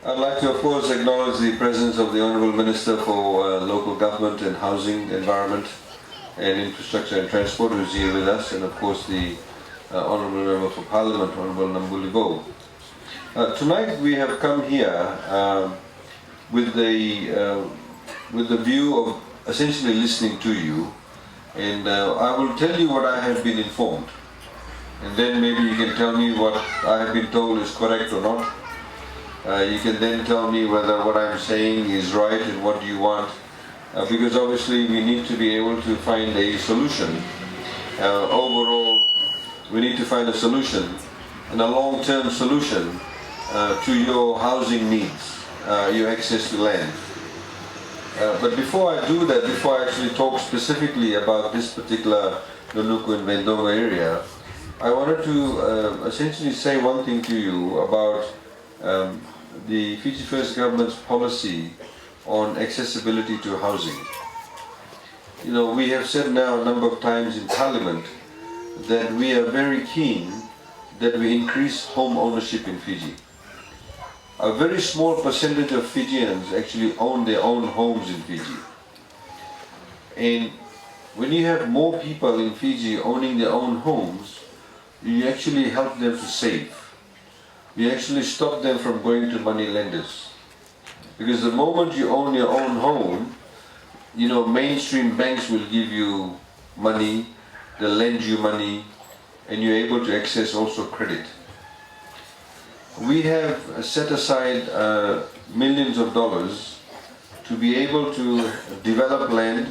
I'd like to, of course, acknowledge the presence of the Honourable Minister for Local Government and Housing, Environment and Infrastructure and Transport, who's here with us, and of course the Honourable Member for Parliament, Honourable Nambuli Vo. Tonight we have come here with the view of essentially listening to you, and I will tell you what I have been informed, and then maybe you can tell me what I have been told is correct or not. You can then tell me whether what I'm saying is right and what do you want, because obviously we need to be able to find a solution. Overall, we need to find a solution, and a long-term solution to your housing needs, your access to land. But before I do that, before I actually talk specifically about this particular Nunuku and Vendonga area, I wanted to essentially say one thing to you about the Fiji First Government's policy on accessibility to housing. You know, we have said now a number of times in Parliament that we are very keen that we increase home ownership in Fiji. A very small percentage of Fijians actually own their own homes in Fiji. And when you have more people in Fiji owning their own homes, you actually help them to save. You actually stop them from going to money lenders. Because the moment you own your own home, you know, mainstream banks will give you money, they'll lend you money, and you're able to access also credit. We have set aside millions of dollars to be able to develop land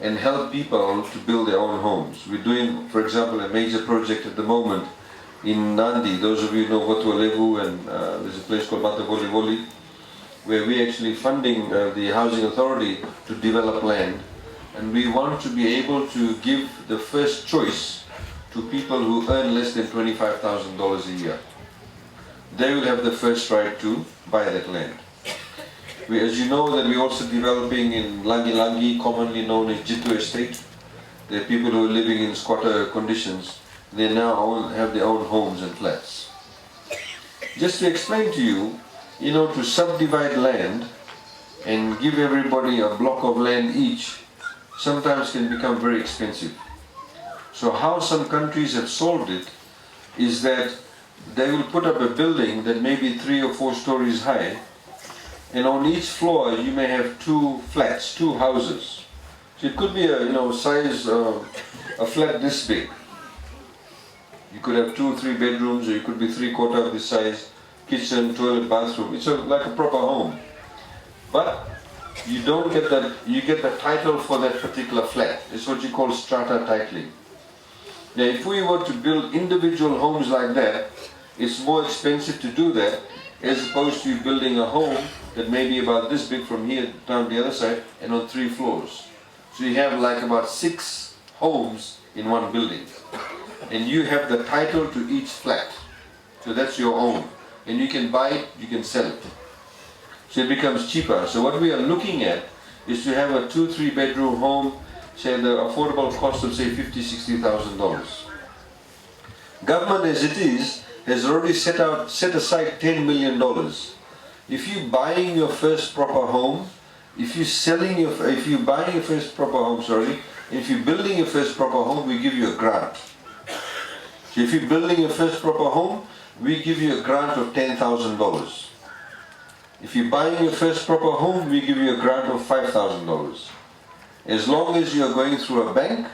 and help people to build their own homes. We're doing, for example, a major project at the moment in Nandi. Those of you who know Watualevu, and there's a place called Matavoli Voli, where we're actually funding the Housing Authority to develop land. And we want to be able to give the first choice to people who earn less than $25,000 a year. They will have the first right to buy that land. As you know, that we're also developing in Langi Langi, commonly known as Jitu Estate. There are people who are living in squatter conditions. They now have their own homes and flats. Just to explain to you, you know, to subdivide land and give everybody a block of land each sometimes can become very expensive. So how some countries have solved it is that they will put up a building that may be 3 or 4 stories high, and on each floor you may have 2 flats, 2 houses. So it could be a size a flat this big. You could have 2 or 3 bedrooms, or you could be 3/4 of this size, kitchen, toilet, bathroom. It's like a proper home. But you don't get that, you get the title for that particular flat. It's what you call strata titling. Now if we were to build individual homes like that, it's more expensive to do that as opposed to building a home that may be about this big from here down the other side and on 3 floors. So you have like about 6 homes in one building. And you have the title to each flat. So that's your own. And you can buy it, you can sell it. So it becomes cheaper. So what we are looking at is to have a 2-3 bedroom home, say the affordable cost of say $50,000-$60,000. Government as it is has already set aside $10 million. If you buying your first proper home, if you buying your first proper home, if you're building your first proper home, we give you a grant. So if you're building your first proper home, we give you a grant of $10,000. If you're buying your first proper home, we give you a grant of $5,000. As long as you're going through a bank,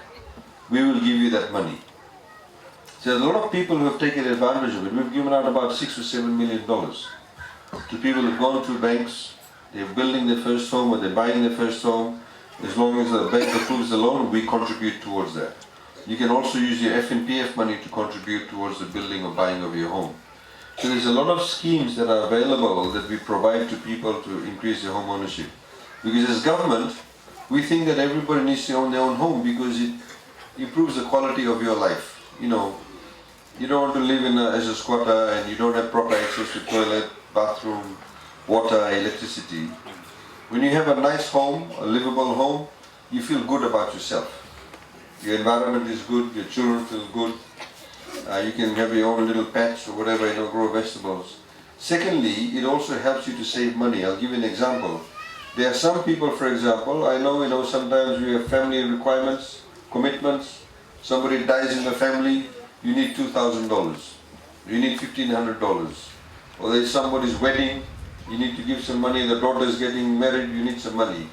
we will give you that money. So there's a lot of people who have taken advantage of it. We've given out about $6 or $7 million to people who've gone through banks, they're building their first home or they're buying their first home. As long as the bank approves the loan, we contribute towards that. You can also use your FNPF money to contribute towards the building or buying of your home. So there's a lot of schemes that are available that we provide to people to increase their home ownership. Because as government, we think that everybody needs to own their own home because it improves the quality of your life. You know, you don't want to live as a squatter and you don't have proper access to toilet, bathroom, water, electricity. When you have a nice home, a livable home, you feel good about yourself. Your environment is good, your children feel good, you can have your own little patch or whatever, grow vegetables. Secondly, it also helps you to save money. I'll give you an example. There are some people, for example, I know, sometimes you have family requirements, commitments. Somebody dies in the family, you need $2,000. You need $1,500. Or there's somebody's wedding, you need to give some money. The daughter's getting married, you need some money.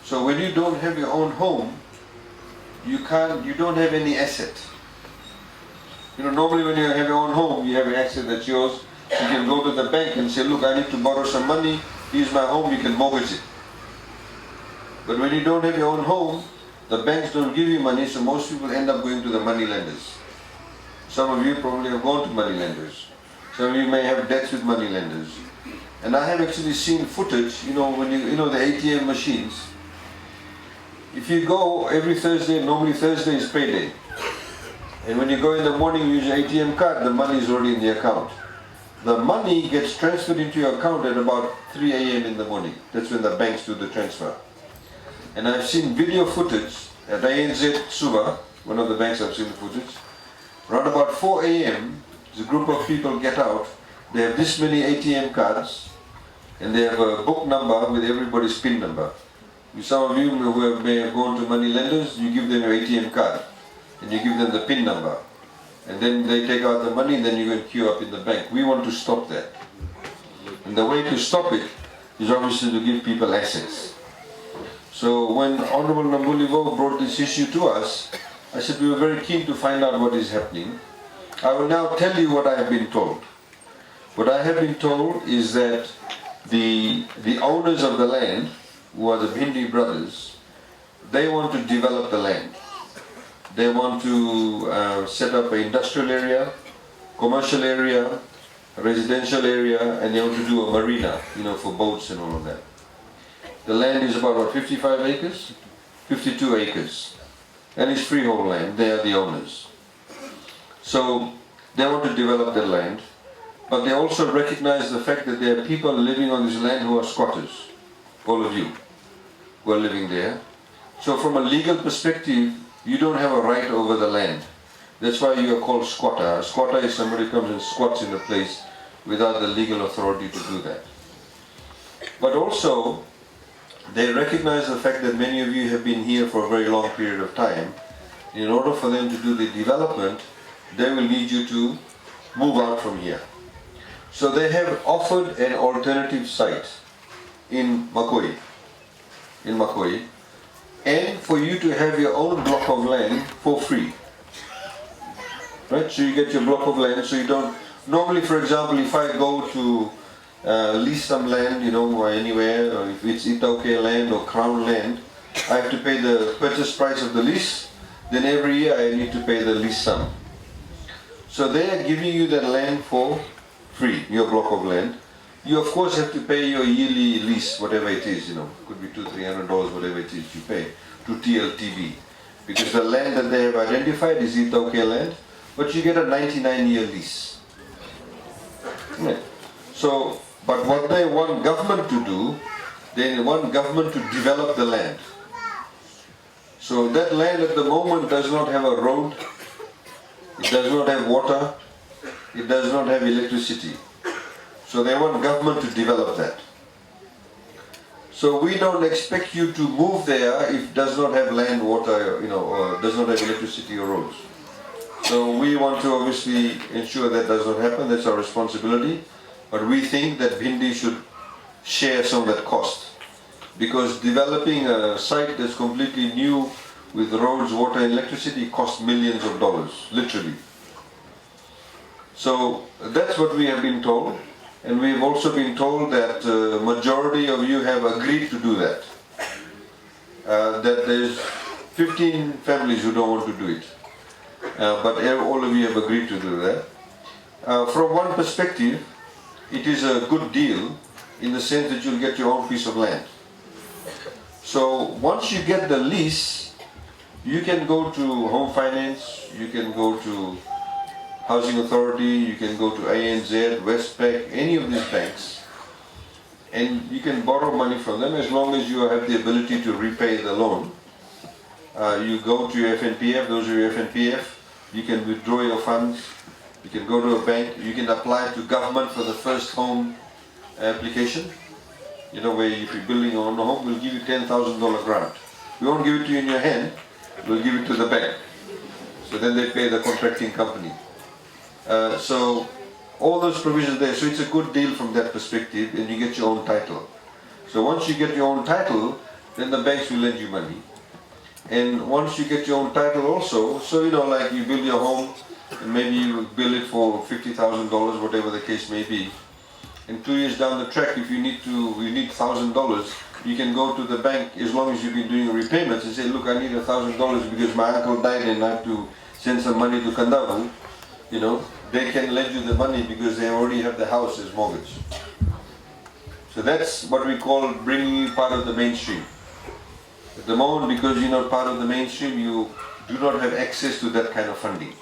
So when you don't have your own home, you don't have any asset. Normally when you have your own home, you have an asset that's yours. You can go to the bank and say, look, I need to borrow some money. Here's my home, you can mortgage it. But when you don't have your own home, the banks don't give you money, so most people end up going to the money lenders. Some of you probably have gone to money lenders. Some of you may have debts with money lenders. And I have actually seen footage, when the ATM machines. If you go every Thursday, normally Thursday is payday. And when you go in the morning, you use your ATM card, the money is already in the account. The money gets transferred into your account at about 3 a.m. in the morning. That's when the banks do the transfer. And I've seen video footage at ANZ Suba, one of the banks I've seen the footage. Around about 4 a.m., a group of people get out. They have this many ATM cards, and they have a book number with everybody's PIN number. Some of you who may have gone to money lenders, you give them your ATM card, and you give them the PIN number. And then they take out the money and then you can queue up in the bank. We want to stop that. And the way to stop it is obviously to give people assets. So when Honorable Nambulivo brought this issue to us, I said we were very keen to find out what is happening. I will now tell you what I have been told. What I have been told is that the owners of the land, who are the Bhindi brothers, they want to develop the land. They want to set up an industrial area, commercial area, a residential area, and they want to do a marina, for boats and all of that. The land is about 55 acres? 52 acres. And it's freehold land, they are the owners. So they want to develop their land, but they also recognize the fact that there are people living on this land who are squatters. All of you who are living there. So from a legal perspective, you don't have a right over the land. That's why you are called squatter. A squatter is somebody who comes and squats in a place without the legal authority to do that. But also, they recognize the fact that many of you have been here for a very long period of time. In order for them to do the development, they will need you to move out from here. So they have offered an alternative site in Makoi. And for you to have your own block of land for free. Right? So you get your block of land, so you don't... Normally, for example, if I go to lease some land, or anywhere, or if it's Itauke land or Crown land, I have to pay the purchase price of the lease, then every year I need to pay the lease sum. So they are giving you that land for free, your block of land. You of course have to pay your yearly lease, whatever it is, could be $200-300, whatever it is you pay, to TLTV. Because the land that they have identified is Itauke land, but you get a 99-year lease. Right. So, but what they want government to do, they want government to develop the land. So that land at the moment does not have a road, it does not have water, it does not have electricity. So they want government to develop that. So we don't expect you to move there if it does not have land, water, or does not have electricity or roads. So we want to obviously ensure that does not happen, that's our responsibility. But we think that Bhindi should share some of that cost. Because developing a site that's completely new with roads, water and electricity costs millions of dollars, literally. So that's what we have been told. And we've also been told that majority of you have agreed to do that. That there's 15 families who don't want to do it. But all of you have agreed to do that. From one perspective, it is a good deal in the sense that you'll get your own piece of land. So once you get the lease, you can go to Home Finance, you can go to Housing Authority, you can go to ANZ, Westpac, any of these banks, and you can borrow money from them as long as you have the ability to repay the loan. You go to your FNPF, those are your FNPF, you can withdraw your funds, You can go to a bank, you can apply to government for the first home application. You know, where if you're building your own home, we'll give you $10,000 grant. We won't give it to you in your hand, we'll give it to the bank. So then they pay the contracting company. So all those provisions there, so it's a good deal from that perspective, and you get your own title. So once you get your own title, then the banks will lend you money. And once you get your own title also, so you know, like you build your home, and maybe you build it for $50,000, whatever the case may be. And 2 years down the track, if you need $1,000, you can go to the bank as long as you've been doing repayments and say, look, I need $1,000 because my uncle died and I have to send some money to Kandavu. You know, they can lend you the money because they already have the house as mortgage. So that's what we call bringing you part of the mainstream. At the moment, because you're not part of the mainstream, you do not have access to that kind of funding.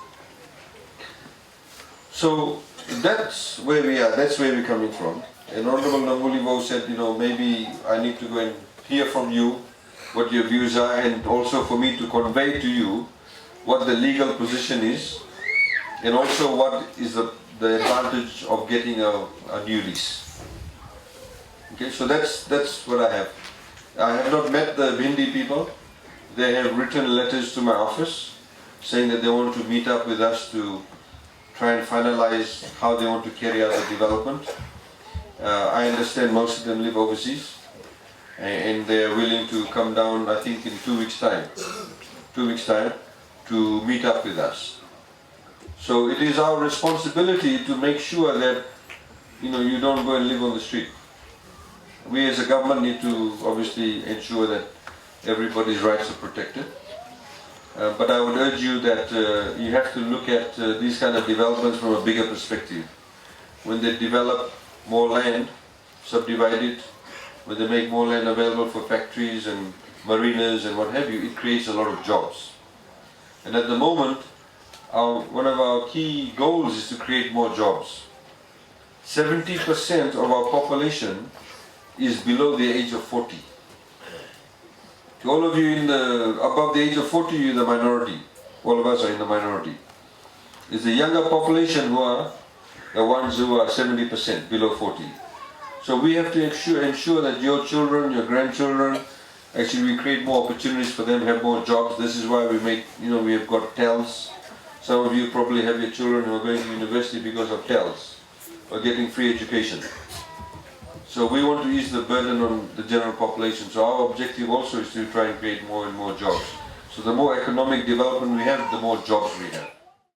So that's where we are, that's where we're coming from. And Honorable Nambulivo said, you know, maybe I need to go and hear from you what your views are, and also for me to convey to you what the legal position is, and also what is the advantage of getting a new lease. Okay, so that's what I have. I have not met the Bhindi people. They have written letters to my office saying that they want to meet up with us to try and finalize how they want to carry out the development. I understand most of them live overseas, and they are willing to come down, I think in 2 weeks' time. 2 weeks' time to meet up with us. So it is our responsibility to make sure that, you know, you don't go and live on the street. We as a government need to obviously ensure that everybody's rights are protected. But I would urge you that you have to look at these kind of developments from a bigger perspective. When they develop more land, subdivide it, when they make more land available for factories and marinas and what have you, it creates a lot of jobs. And at the moment, one of our key goals is to create more jobs. 70% of our population is below the age of 40. To all of you above the age of 40, you're the minority. All of us are in the minority. It's the younger population who are the ones who are 70% below 40. So we have to ensure that your children, your grandchildren, actually we create more opportunities for them, have more jobs. This is why we make, you know, we have got TELS. Some of you probably have your children who are going to university because of TELS, or getting free education. So we want to ease the burden on the general population. So our objective also is to try and create more and more jobs. So the more economic development we have, the more jobs we have.